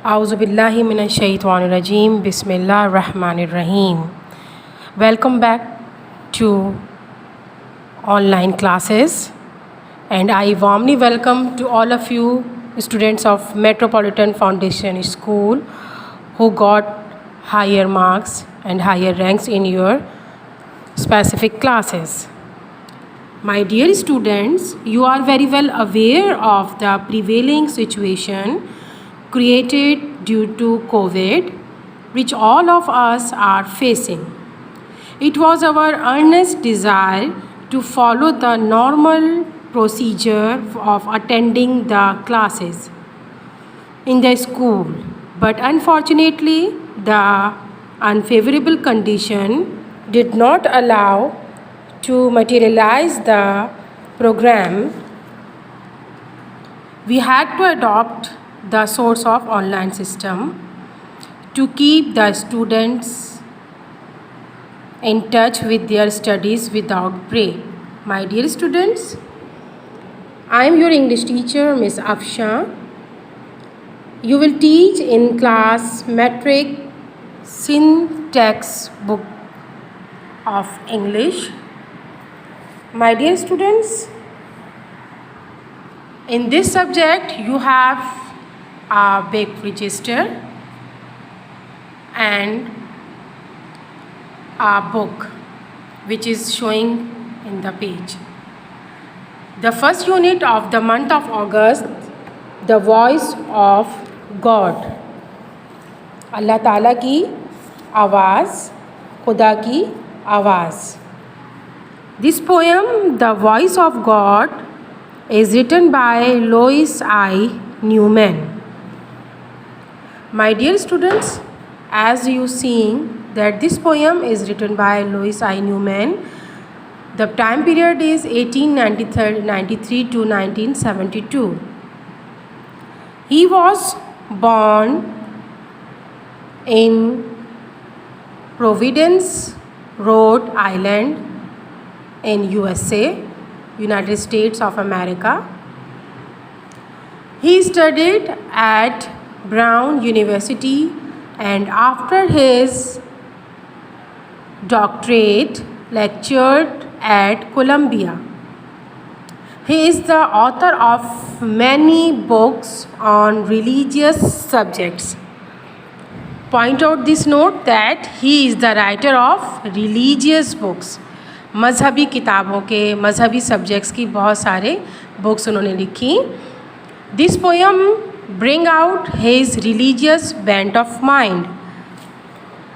Auzubillahi minash-shaytanir-rajim. Bismillahir-rahmanir-rahim. Welcome back to online classes, and I warmly welcome to all of you students of Metropolitan Foundation School who got higher marks and higher ranks in your specific classes. My dear students, you are very well aware of the prevailing situation created due to COVID, which all of us are facing. It was our earnest desire to follow the normal procedure of attending the classes in the school, but unfortunately, the unfavorable condition did not allow to materialize the program. We had to adopt the source of online system to keep the students in touch with their studies without break. My dear students, I am your English teacher, Miss Afsha. You will teach in class metric syntax book of English. My dear students, in this subject you have a big register and a book which is showing in the page. The first unit of the month of August, the voice of God. अल्लाह ताला की आवाज़, खुदा की आवाज़. This poem, The Voice of God, is written by Lois I. Newman. My dear students, as you seeing that this poem is written by Lois I. Newman. The time period is 1893 to 1972. He was born in Providence, Rhode Island in USA, United States of America. He studied at Brown University, and after his doctorate lectured at Columbia. He is the author of many books on religious subjects. Point out this note that he is the writer of religious books. मज़हबी किताबों के, मज़हबी subjects की बहुत सारे books उन्होंने लिखी. This poem bring out his religious bent of mind.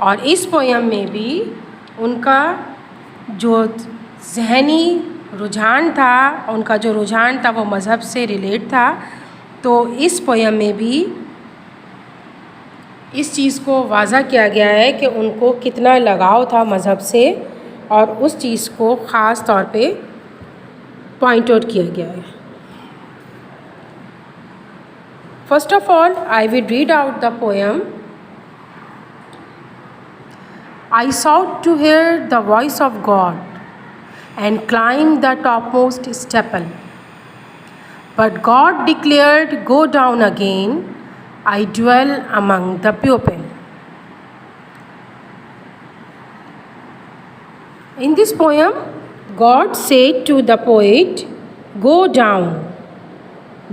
और इस पोएम में भी उनका जो जहनी रुझान था, उनका जो रुझान था वो मज़हब से रिलेट था. तो इस पोएम में भी इस चीज़ को वाज़ा किया गया है कि उनको कितना लगाव था मज़हब से, और उस चीज़ को ख़ास तौर पे पॉइंट आउट किया गया है. First of all I will read out the poem. I sought to hear the voice of God and climbed the topmost steeple. But God declared, "Go down again, I dwell among the people." In this poem, God said to the poet, "Go down,"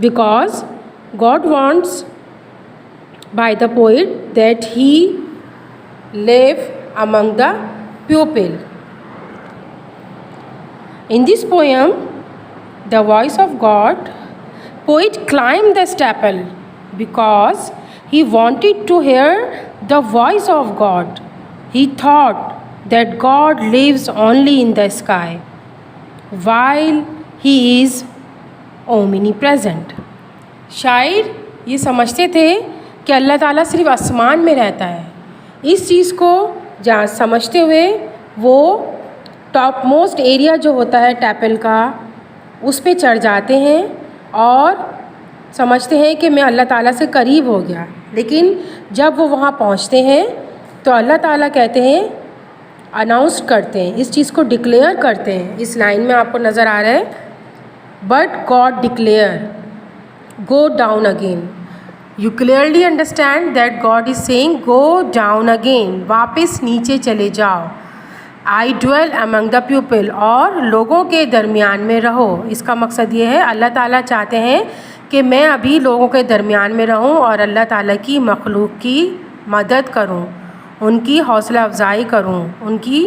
because God wants by the poet that he live among the people. In this poem, The Voice of God, poet climbed the steeple because he wanted to hear the voice of God. He thought that God lives only in the sky, while he is omnipresent. शायर ये समझते थे कि अल्लाह ताला सिर्फ़ आसमान में रहता है. इस चीज़ को जहाँ समझते हुए वो टॉप मोस्ट एरिया जो होता है टैपल का, उस पे चढ़ जाते हैं और समझते हैं कि मैं अल्लाह ताला से करीब हो गया. लेकिन जब वो वहाँ पहुँचते हैं तो अल्लाह ताला कहते हैं, अनाउंस करते हैं, इस चीज़ को डिक्लेयर करते हैं. इस लाइन में आपको नज़र आ रहा है, but God declare, go down again. You clearly understand that God is saying go down again, वापस नीचे चले जाओ। आई ड्वेल अमंग द पीपल, और लोगों के दरमियान में रहो। इसका मकसद ये है, अल्लाह ताला चाहते हैं कि मैं अभी लोगों के दरमियान में रहूं और अल्लाह ताला की मखलूक की मदद करूं, उनकी हौसला अफजाई करूं, उनकी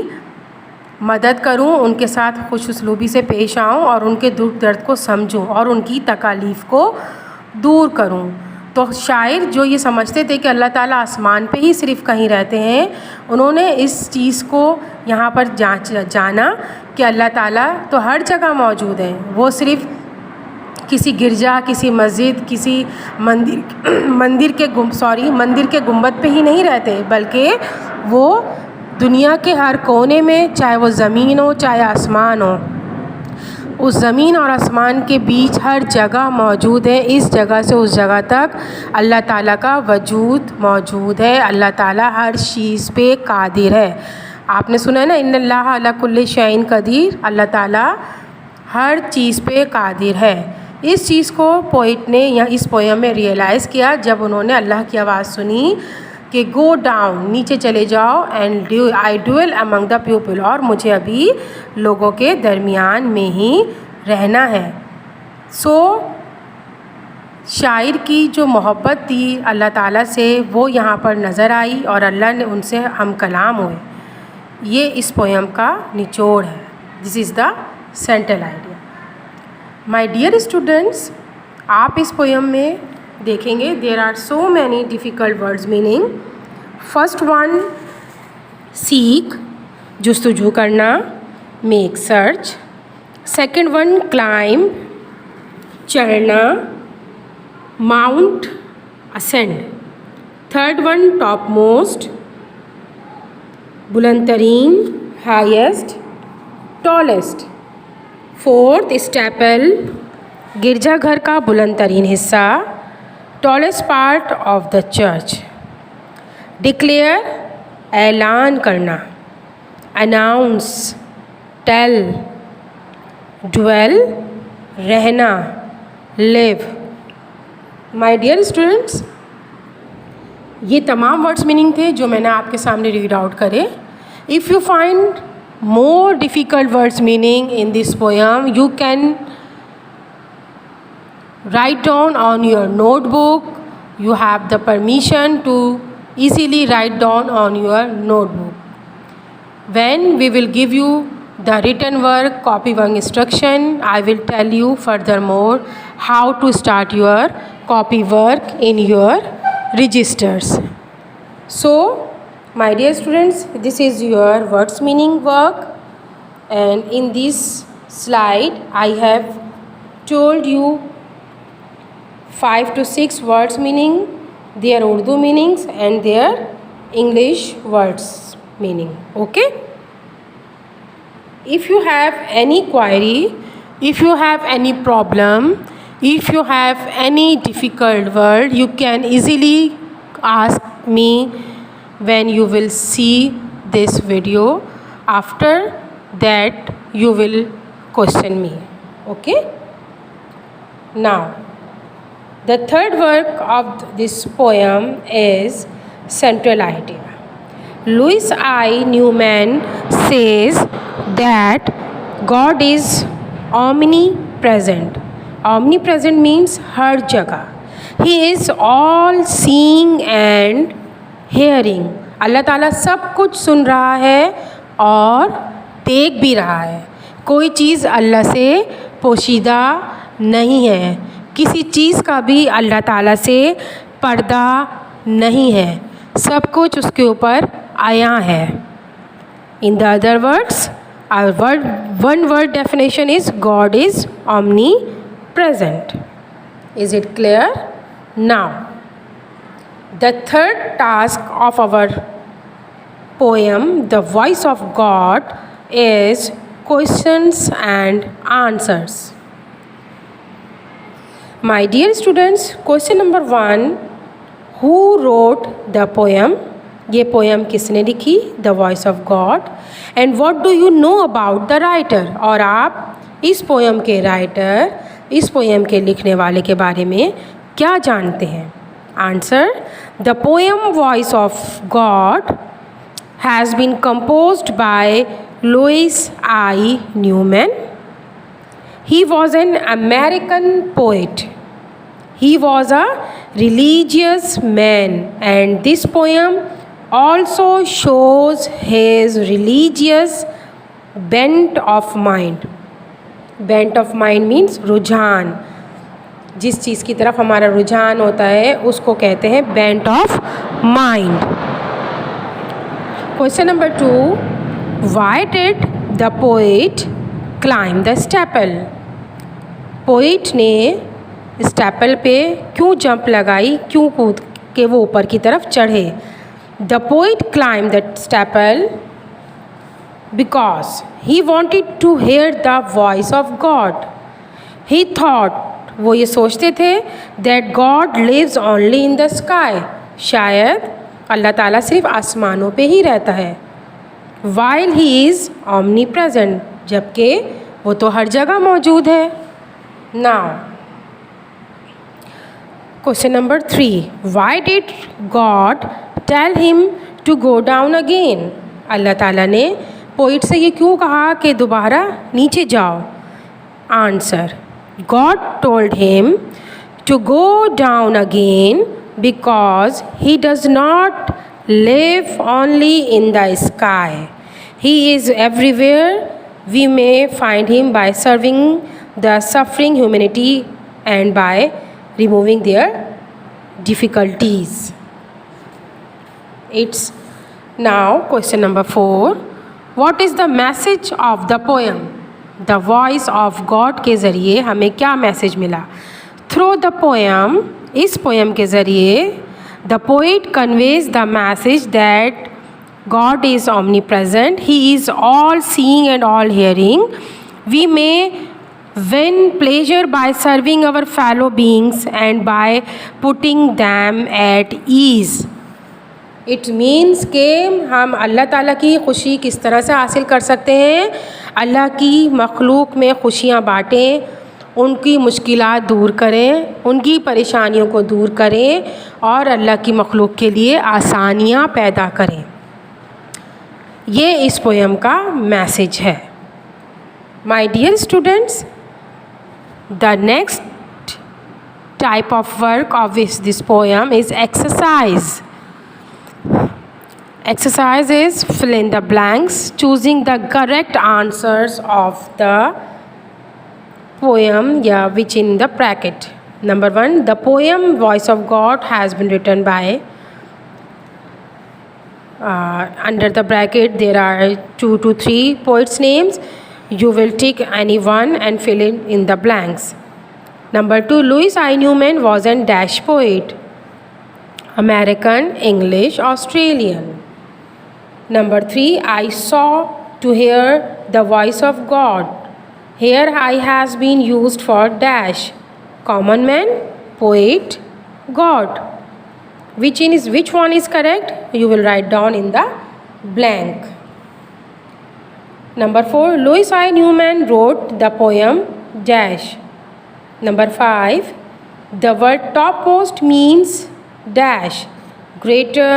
मदद करूं, उनके साथ खुश उसलूबी से पेश आऊं और उनके दुख दर्द को समझूं और उनकी तकालीफ़ को दूर करूं। तो शायर जो ये समझते थे कि अल्लाह ताला आसमान पे ही सिर्फ़ कहीं रहते हैं, उन्होंने इस चीज़ को यहाँ पर जाना कि अल्लाह ताला तो हर जगह मौजूद हैं। वो सिर्फ़ किसी गिरजा, किसी मस्जिद, किसी मंदिर के गुंबद पे ही नहीं रहते, बल्कि वो दुनिया के हर कोने में, चाहे वो ज़मीन हो चाहे आसमान हो, उस ज़मीन और आसमान के बीच हर जगह मौजूद है। इस जगह से उस जगह तक अल्लाह ताला का वजूद मौजूद है। अल्लाह ताला हर चीज़ पे कादिर है। आपने सुना है ना, इन्नल्लाह अला कुल्लि शैइन कदीर, अल्लाह ताला हर चीज़ पे कादिर है। इस चीज़ को पोइट ने या इस पोएम में रियलाइज़ किया जब उन्होंने अल्लाह की आवाज़ सुनी कि गो डाउन, नीचे चले जाओ, and I dwell among the people, और मुझे अभी लोगों के दरमियान में ही रहना है। सो शायर की जो मोहब्बत थी अल्लाह ताला से वो यहाँ पर नज़र आई और अल्लाह ने उनसे हम कलाम हुए। ये इस पोएम का निचोड़ है। This is the central idea. My dear students, आप इस पोएम में देखेंगे there are so many difficult words meaning. First one, seek, जुस्तजू करना, make search. Second one, climb, चढ़ना, mount, ascend. Third one, top most, बुलंद तरीन, हाईएस्ट, टॉलेस्ट। फोर्थ, स्टेपल, गिरजाघर का बुलंद तरीन हिस्सा, tallest part of the church. Declare, ऐलान करना, अनाउंस, टेल, ड्वेल, रहना, लिव। माय डियर स्टूडेंट्स, ये तमाम वर्ड्स मीनिंग थे जो मैंने आपके सामने रीड आउट करे। If you find more difficult words meaning in this poem, you can write down on your notebook. You have the permission to easily write down on your notebook. When we will give you the written work, copy work instruction, I will tell you furthermore how to start your copy work in your registers. So my dear students, this is your words meaning work, and in this slide I have told you 5 to 6 words meaning, their Urdu meanings and their English words meaning. Okay? If you have any query, if you have any problem, if you have any difficult word, you can easily ask me when you will see this video. After that you will question me. Okay? Now the third work of this poem is central idea. Louis I. Newman says that God is omnipresent. Omnipresent means हर जगह. He is all seeing and hearing, Allah ताला सब कुछ सुन रहा है और देख भी रहा है। कोई चीज़ अल्लाह से पोशीदा नहीं है, किसी चीज़ का भी अल्लाह ताला से पर्दा नहीं है, सब कुछ उसके ऊपर आया है। In the other words, one word definition is God is omni present. Is it clear? Now the third task of our poem, The Voice of God, is questions and answers. My dear students, question number 1, who wrote the poem? ये poem किसने लिखी? The Voice of God. And what do you know about the writer? और आप इस poem के writer, इस poem के लिखने वाले के बारे में क्या जानते हैं? Answer. The poem Voice of God has been composed by Louis I. Newman. He was an American poet. He was a religious man, and this poem also shows his religious bent of mind. Bent of mind means रुझान. जिस चीज़ की तरफ हमारा रुझान होता है उसको कहते हैं bent of mind. Question number 2. Why did the poet climb the staple? Poet ने स्टेपल पे क्यों जंप लगाई, क्यों कूद के वो ऊपर की तरफ चढ़े? The poet climb the steeple because he wanted to hear the voice of God. He thought, वो ये सोचते थे that God lives only in the sky. शायद अल्लाह ताला सिर्फ आसमानों पे ही रहता है. While he is omnipresent, जबकि वो तो हर जगह मौजूद है. Now question number 3. Why did God tell him to go down again? Allah ताला ने पोइट से ये क्यों कहा कि दोबारा नीचे जाओ? Answer. God told him to go down again because he does not live only in the sky. He is everywhere. We may find him by serving the suffering humanity and by removing their difficulties. It's now question number 4. What is the message of the poem? The voice of God के ज़रिए हमें क्या message मिला? Through the poem, इस poem के ज़रिए the poet conveys the message that God is omnipresent. He is all seeing and all hearing. We may win pleasure by serving our fellow beings and by putting them at ease. It means के हम अल्लाह ताला की ख़ुशी किस तरह से हासिल कर सकते हैं? अल्लाह की मखलूक में खुशियाँ बाँटें, उनकी मुश्किलात दूर करें, उनकी परेशानियों को दूर करें और अल्लाह की मखलूक के लिए आसानियाँ पैदा करें. ये इस पोएम का मैसेज है. My dear students, the next type of work of this poem is exercise. Exercise is fill in the blanks, choosing the correct answers of the poem, which in the bracket. Number 1, the poem Voice of God has been written by, under the bracket there are 2 to 3 poets' names. You will tick any one and fill in the blanks. Number 2, Louis I. Newman was a dash poet. American, English, Australian. Number 3, I saw to hear the voice of God. Here I has been used for dash. Common man, poet, God. Which one is correct? You will write down in the blank. Number 4, Louis I. Newman wrote the poem dash. Number 5, the word topmost means dash. Greater,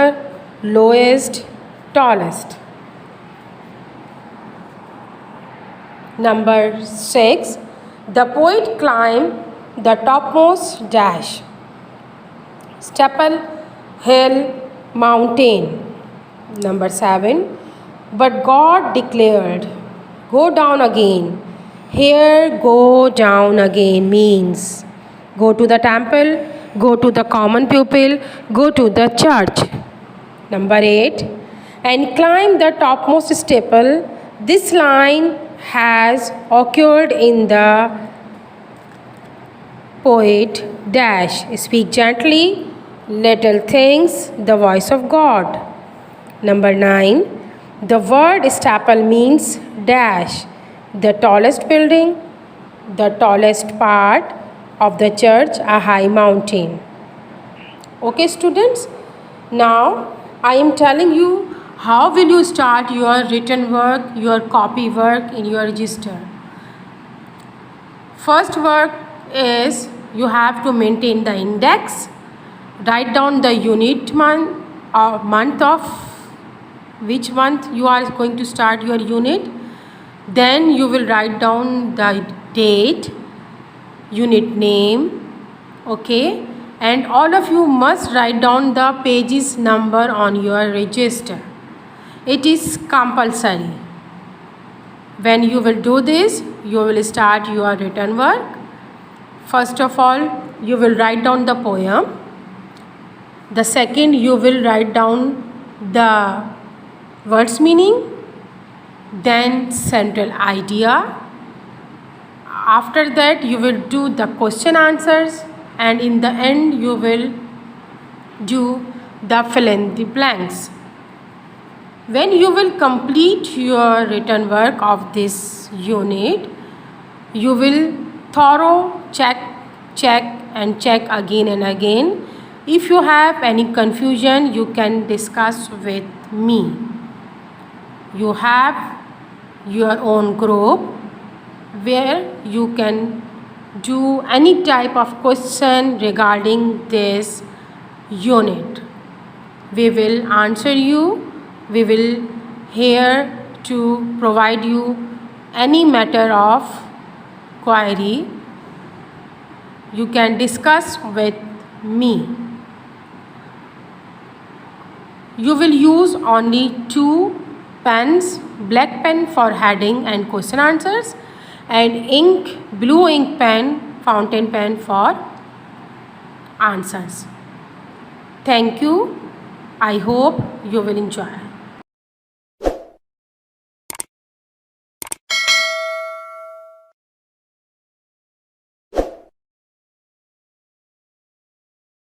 lowest, tallest. Number 6, the poet climbed the topmost dash. Staple, hill, mountain. Number 7, but God declared, go down again. Here, go down again means go to the temple, go to the common pupil, go to the church. Number 8, and climb the topmost staple. This line has occurred in the poet dash. Speak gently, little things, the voice of God. Number 9, the word staple means dash. The tallest building, the tallest part of the church, a high mountain. Okay students, now I am telling you how will you start your written work, your copy work in your register. First work is you have to maintain the index write down the unit month or month of which month you are going to start your unit. Then you will write down the date, unit name, okay, and all of you must write down the pages number on your register. It is compulsory. When you will do this, you will start your written work. First of all, you will write down the poem. The second, you will write down the words meaning, then central idea. After that, you will do the question answers, and in the end you will do the fill in the blanks. When you will complete your written work of this unit, you will thorough check and check again and again. If you have any confusion, you can discuss with me. You have your own group where you can do any type of question regarding this unit. We will answer you. We will here to provide you any matter of query. You can discuss with me. You will use only 2 pens, black pen for heading and question answers, and ink, blue ink pen, fountain pen for answers. Thank you. I hope you will enjoy.